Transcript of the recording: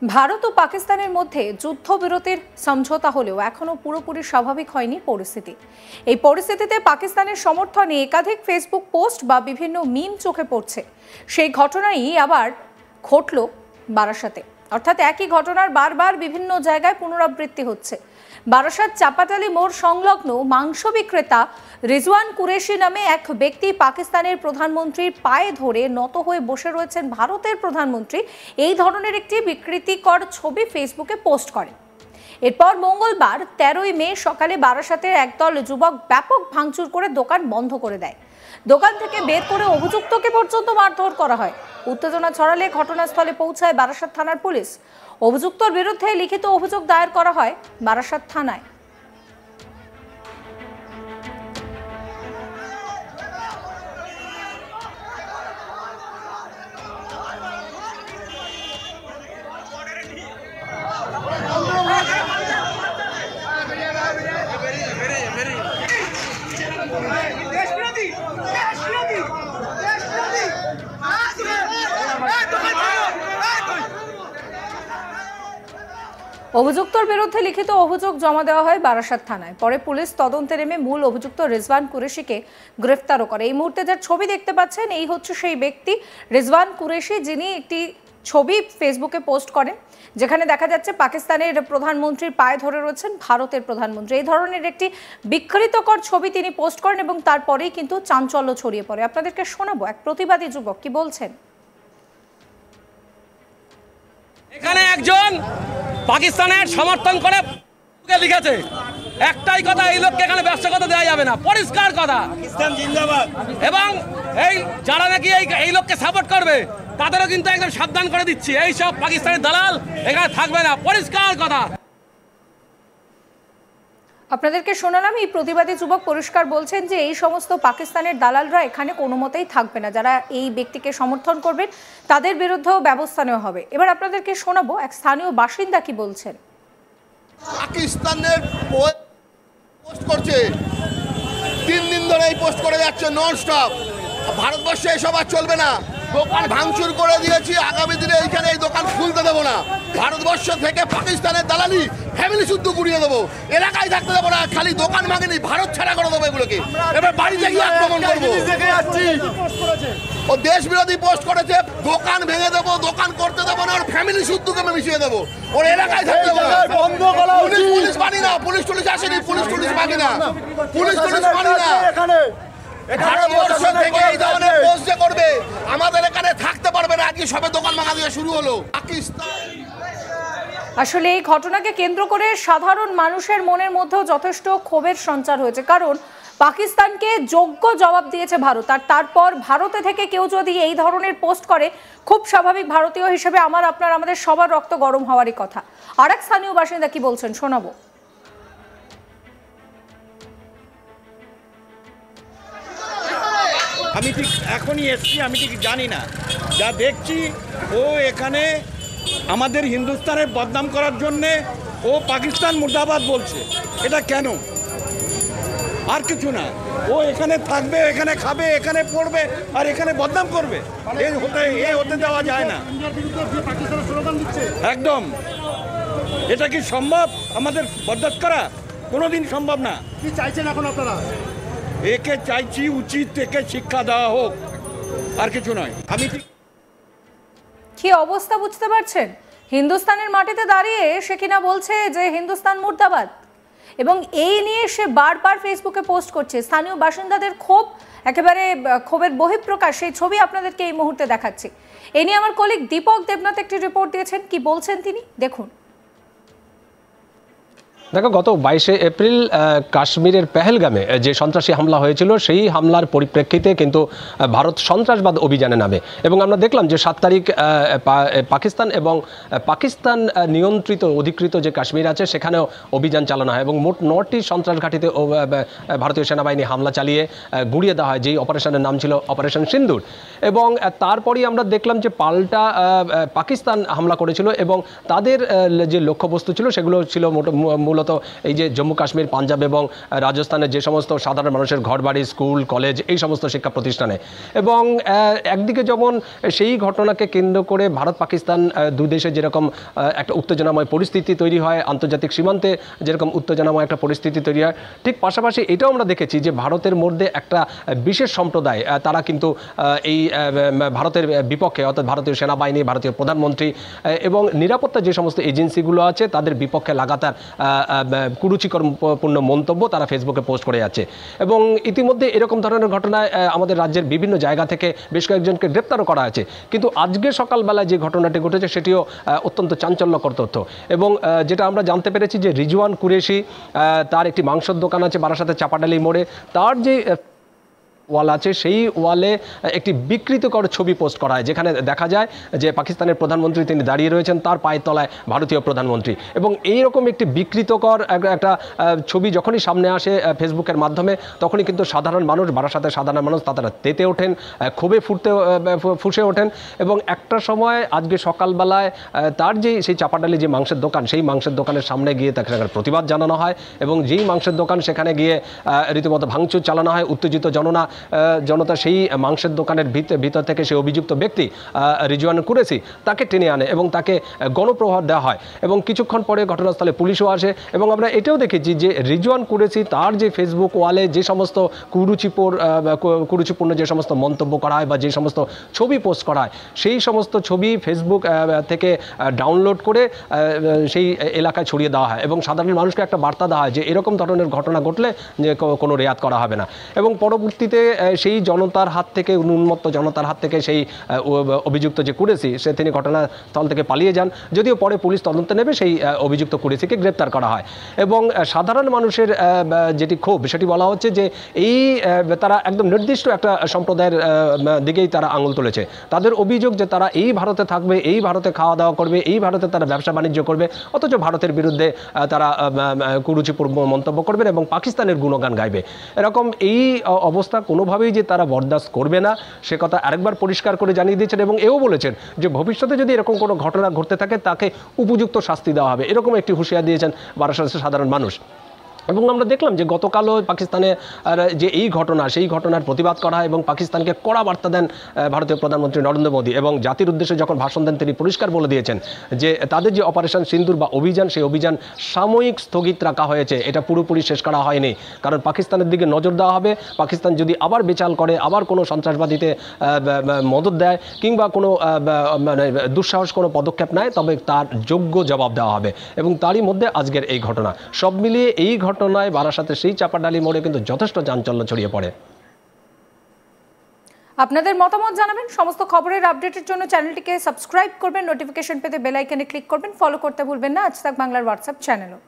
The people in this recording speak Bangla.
ভারত ও পাকিস্তানের মধ্যে যুদ্ধবিরতির সমঝোতা হলেও এখনো পুরোপুরি স্বাভাবিক হয়নি পরিস্থিতি। এই পরিস্থিতিতে পাকিস্তানের সমর্থনে একাধিক ফেসবুক পোস্ট বা বিভিন্ন মিম চোখে পড়ছে। সেই ঘটনাই আবার ঘটল বারাসাতে, অর্থাৎ একই ঘটনার বারবার বিভিন্ন জায়গায় পুনরাবৃত্তি হচ্ছে। বারাসাত চাপাটালি মোড় সংলগ্ন মাংস বিক্রেতা রিজওয়ান কুরেশি নামে এক ব্যক্তি পাকিস্তানের প্রধানমন্ত্রীর পায়ে ধরে নত হয়ে বসে রয়েছেন ভারতের প্রধানমন্ত্রী, এই ধরনের একটি বিকৃতিকর ছবি ফেসবুকে পোস্ট করেন। এরপর মঙ্গলবার 13ই মে সকালে বারাসাতের একদল যুবক ব্যাপক ভাঙচুর করে দোকান বন্ধ করে দেয়। দোকান থেকে বের করে অভিযুক্তকে পর্যন্ত মারধর করা হয়। উত্তেজনা ছড়ালে ঘটনাস্থলে পৌঁছায় বারাসাত থানার পুলিশ। অভিযুক্তর বিরুদ্ধে লিখিত অভিযোগ দায়ের করা হয় বারাসাত থানায়। অভিযুক্তর বিরুদ্ধে লিখিত অভিযোগ জমা দেওয়া হয় বারাসাত থানায়। পরে পুলিশ তদন্তে নেমে মূল অভিযুক্ত রিজওয়ান কুরেশিকে গ্রেফতারও করে। এই মুহূর্তে যার ছবি দেখতে পাচ্ছেন, এই হচ্ছে সেই ব্যক্তি রিজওয়ান কুরেশি, যিনি একটি ছবি ফেসবুকে পোস্ট করেন যেখানে দেখা যাচ্ছে পাকিস্তানের প্রধানমন্ত্রীর পায়ে ধরে রয়েছেন ভারতের প্রধানমন্ত্রী। এই ধরনের একটি বিকৃতকর ছবি তিনি পোস্ট করেন এবং তারপরেই কিন্তু চাঞ্চল্য ছড়িয়ে পড়ে। আপনাদেরকে শোনাবো এক প্রতিবাদী যুবক কি বলছেন। এখানে একজন পাকিস্তানের সমর্থন করে লিখেছে একটাই কথা, এই লোককে এখানে ব্যবসা করতে দেওয়া যাবে না, পরিষ্কার কথা। পাকিস্তান জিন্দাবাদ। এবং এই যারা নাকি এই লোককে সাপোর্ট করবে তাদেরও কিন্তু একদম সাবধান করে দিচ্ছি, এই সব পাকিস্তানের দালাল এখানে থাকবে না, পরিষ্কার কথা। আপনাদেরকে শোনালাম এই প্রতিবাদী যুবক পরিষ্কার বলছেন যে এই সমস্ত পাকিস্তানের দালালরা এখানে কোনো মতেই থাকবে না, যারা এই ব্যক্তিকে সমর্থন করবেন তাদের বিরুদ্ধেও ব্যবস্থা নেওয়া হবে। এবার আপনাদেরকে শোনাবো এক স্থানীয় বাসিন্দা কি বলছেন। পাকিস্তানের পোস্ট করছে, 3 দিন ধরে এই পোস্ট করে যাচ্ছে নন স্টপ। ভারতবর্ষে এসব আর চলবে না, দোকান ভাঙচুর করে দিয়েছি, আগামী দিনে এইখানে এই দোকান খুলতে দেবো না। ভারতবর্ষ থেকে পাকিস্তানের দালালি ফ্যামিলি শুদ্ধ গুড়িয়ে দেবো, এলাকায় থাকতে দেবো না। খালি দোকান ভাঙেনি, ভারত ছাড়া করে দেবো এগুলোকে। এবার বাড়িতে গিয়ে আক্রমণ করবো। ও দেশ বিরোধী পোস্ট করেছে, দোকান ভেঙে দেবো, দোকান করতে দেবো না, ওর ফ্যামিলি শুদ্ধকে মিশিয়ে দেবো, ওর এলাকায় থাকতে দেবো না। পুলিশ মানি না, পুলিশ আসেনি, পুলিশ মানি না, পুলিশ মানি না। ভারতবর্ষ থেকে এই ধরনের পোস্ট যে করবে আমাদের এখানে থাকতে পারবে না। আজকে সবে দোকান ভাঙা দিয়ে শুরু হলো। পাকিস্তান আসলে এই ঘটনাকে কেন্দ্র করে সাধারণ মানুষের মনের মধ্যেও যথেষ্ট ক্ষোভের সঞ্চার হয়েছে, কারণ পাকিস্তানকে যোগ্য জবাব দিয়েছে ভারত। আর তারপর ভারতে থেকে কেউ যদি এই ধরনের পোস্ট করে, খুব স্বাভাবিক ভারতীয় হিসেবে আমাদের সবার রক্ত গরম হওয়ারই কথা। আর এক স্থানীয় বাসিন্দা কি বলছেন শোনাবো। আমি ঠিক এখনই এসছি, আমি ঠিক জানি না, যা দেখছি ও এখানে আমাদের হিন্দুস্তানের বদনাম করার জন্যে ও পাকিস্তান মুর্দাবাদ বলছে। এটা কেন? আর কিছু না, ও এখানে থাকবে, এখানে খাবে, এখানে পড়বে আর এখানে বদনাম করবে। এ হতে দেওয়া যায় না একদম। এটা কি সম্ভব আমাদের বরদাস্ত করা? কোনোদিন সম্ভব না। কি চাইছেন এখন আপনারা? একে চাইছি উচিত একে শিক্ষা দেওয়া হোক, আর কিছু নয়। আমি কি অবস্থা বুঝতে পারছেন? হিন্দুস্তানের মাটিতে দাঁড়িয়ে সে কিনা বলছে যে হিন্দুস্তান মুর্দাবাদ, এবং এই নিয়ে সে বারবার ফেসবুকে পোস্ট করছে। স্থানীয় বাসিন্দাদের ক্ষোভ, একেবারে ক্ষোভের বহিঃপ্রকাশ, সেই ছবি আপনাদেরকে এই মুহূর্তে দেখাচ্ছি। এ নিয়ে আমার কলিগ দীপক দেবনাথ একটি রিপোর্ট দিয়েছেন, কি বলছেন তিনি দেখুন। দেখো, গত 22শে এপ্রিল কাশ্মীরের পেহেলগামে যে সন্ত্রাসী হামলা হয়েছিল, সেই হামলার পরিপ্রেক্ষিতে কিন্তু ভারত সন্ত্রাসবাদ অভিযানে নামে, এবং আমরা দেখলাম যে 7 তারিখ পাকিস্তান এবং পাকিস্তান নিয়ন্ত্রিত অধিকৃত যে কাশ্মীর আছে সেখানেও অভিযান চালানো হয়, এবং মোট 9টি সন্ত্রাস ঘাঁটিতে ভারতীয় সেনাবাহিনী হামলা চালিয়ে গুঁড়িয়ে দেওয়া হয়, যেই অপারেশনের নাম ছিল অপারেশন সিন্দুর। এবং তারপরই আমরা দেখলাম যে পাল্টা পাকিস্তান হামলা করেছিল, এবং তাদের যে লক্ষ্যবস্তু ছিল সেগুলো ছিল মূলত মূলত এই যে জম্মু কাশ্মীর, পাঞ্জাব এবং রাজস্থানের যে সমস্ত সাধারণ মানুষের ঘরবাড়ি, স্কুল, কলেজ, এই সমস্ত শিক্ষা প্রতিষ্ঠানে। এবং একদিকে যেমন সেই ঘটনাকে কেন্দ্র করে ভারত পাকিস্তান দুই দেশে যেরকম একটা উত্তেজনাময় পরিস্থিতি তৈরি হয়, আন্তর্জাতিক সীমান্তে যেরকম উত্তেজনাময় একটা পরিস্থিতি তৈরি হয়, ঠিক পাশাপাশি এটাও আমরা দেখেছি যে ভারতের মধ্যে একটা বিশেষ সম্প্রদায় তারা কিন্তু এই ভারতের বিপক্ষে, অর্থাৎ ভারতীয় সেনাবাহিনী, ভারতীয় প্রধানমন্ত্রী এবং নিরাপত্তা যে সমস্ত এজেন্সিগুলো আছে তাদের বিপক্ষে লাগাতার কুরুচিকরপূর্ণ মন্তব্য তারা ফেসবুকে পোস্ট করে যাচ্ছে। এবং ইতিমধ্যে এরকম ধরনের ঘটনায় আমাদের রাজ্যের বিভিন্ন জায়গা থেকে বেশ কয়েকজনকে গ্রেপ্তারও করা হয়েছে। কিন্তু আজকে সকালবেলায় যে ঘটনাটি ঘটেছে সেটিও অত্যন্ত চাঞ্চল্যকর তথ্য। এবং যেটা আমরা জানতে পেরেছি যে রিজওয়ান কুরেশি, তার একটি মাংসের দোকান আছে বারাসাতের চাপাডালি মোড়ে, তার যে ওয়াল আছে সেই ওয়ালে একটি বিকৃতকর ছবি পোস্ট করা হয়, যেখানে দেখা যায় যে পাকিস্তানের প্রধানমন্ত্রী তিনি দাঁড়িয়ে রয়েছেন, তার পায়ের তলায় ভারতীয় প্রধানমন্ত্রী। এবং এইরকম একটি বিকৃতকর একটা ছবি যখনই সামনে আসে ফেসবুকের মাধ্যমে, তখনই কিন্তু সাধারণ মানুষ, বারাসাতের সাধারণ মানুষ তারা তেতে ওঠেন, ক্ষোভে ফুঁসে ওঠেন। এবং একটা সময় আজকে সকালবেলায় তার সেই চাপাডালি যে মাংসের দোকান, সেই মাংসের দোকানের সামনে গিয়ে তাকে প্রতিবাদ জানানো হয়। এবং যেই মাংসের দোকান সেখানে গিয়ে রীতিমতো ভাঙচুর চালানো হয়, উত্তেজিত জনতা সেই মাংসের দোকানের ভিতর থেকে সেই অভিযুক্ত ব্যক্তি রিজওয়ান কুরেশি তাকে টেনে আনে এবং তাকে গণপ্রহার দেওয়া হয়। এবং কিছুক্ষণ পরে ঘটনাস্থলে পুলিশও আসে। এবং আমরা এটাও দেখেছি যে রিজওয়ান কুরেশি তার যে ফেসবুক ওয়ালে যে সমস্ত কুরুচিপূর্ণ যে সমস্ত মন্তব্য করা হয় বা যে সমস্ত ছবি পোস্ট করা হয়, সেই সমস্ত ছবি ফেসবুক থেকে ডাউনলোড করে সেই এলাকায় ছড়িয়ে দেওয়া হয় এবং সাধারণ মানুষকে একটা বার্তা দেওয়া হয় যে এরকম ধরনের ঘটনা ঘটলে যে কোনো রেয়াত করা হবে না। এবং পরবর্তীতে সেই জনতার হাত থেকে, উন্মত্ত জনতার হাত থেকে সেই অভিযুক্ত যে কুরেশি তিনি ঘটনাস্থল থেকে পালিয়ে যান। যদিও পরে পুলিশ তদন্ত নেবে, সেই অভিযুক্ত কুরেশিকে গ্রেপ্তার করা হয়। এবং সাধারণ মানুষের যেটি ক্ষোভ সেটি বলা হচ্ছে যে এই তারা একদম নির্দিষ্ট একটা সম্প্রদায়ের দিকেই তারা আঙুল তুলেছে। তাদের অভিযোগ যে তারা এই ভারতে থাকবে, এই ভারতে খাওয়া দাওয়া করবে, এই ভারতে তারা ব্যবসা বাণিজ্য করবে, অথচ ভারতের বিরুদ্ধে তারা কুরুচিপূর্ণ মন্তব্য করবেন এবং পাকিস্তানের গুণগান গাইবে। এরকম এই অবস্থা কোনোভাবেই যে তারা বরদাস্ত করবে না সে কথা আরেকবার পরিষ্কার করে জানিয়ে দিয়েছেন। এবং এও বলেছেন যে ভবিষ্যতে যদি এরকম কোনো ঘটনা ঘটতে থাকে তাকে উপযুক্ত শাস্তি দেওয়া হবে, এরকম একটি হুঁশিয়ারি দিয়েছেন বারাসাতের সাধারণ মানুষ। এবং আমরা দেখলাম যে গতকালও পাকিস্তানে যে এই ঘটনা, সেই ঘটনার প্রতিবাদ করা হয় এবং পাকিস্তানকে কড়া বার্তা দেন ভারতীয় প্রধানমন্ত্রী নরেন্দ্র মোদী। এবং জাতির উদ্দেশ্যে যখন ভাষণ দেন তিনি পরিষ্কার বলে দিয়েছেন যে তাদের যে অপারেশন সিন্দুর বা অভিযান, সেই অভিযান সাময়িক স্থগিত রাখা হয়েছে, এটা পুরোপুরি শেষ করা হয়নি। কারণ পাকিস্তানের দিকে নজর দেওয়া হবে, পাকিস্তান যদি আবার বেচাল করে, আবার কোনো সন্ত্রাসবাদীতে মদত দেয় কিংবা কোনো দুঃসাহস কোনো পদক্ষেপ নেয়, তবে তার যোগ্য জবাব দেওয়া হবে। এবং তারই মধ্যে আজকের এই ঘটনা, সব মিলিয়ে এই ঘটনায় বারাসাতের সেই চাপাডালি মোড়ে কিন্তু যথেষ্ট চাঞ্চল্য ছড়িয়ে পড়ে। আপনাদের মতামত জানাবেন। সমস্ত খবরের আপডেটের জন্য চ্যানেলটিকে সাবস্ক্রাইব করবেন, নোটিফিকেশন পেতে বেল আইকনে ক্লিক করবেন, ফলো করতে ভুলবেন না আজ তাক বাংলার হোয়াটসঅ্যাপ চ্যানেলও।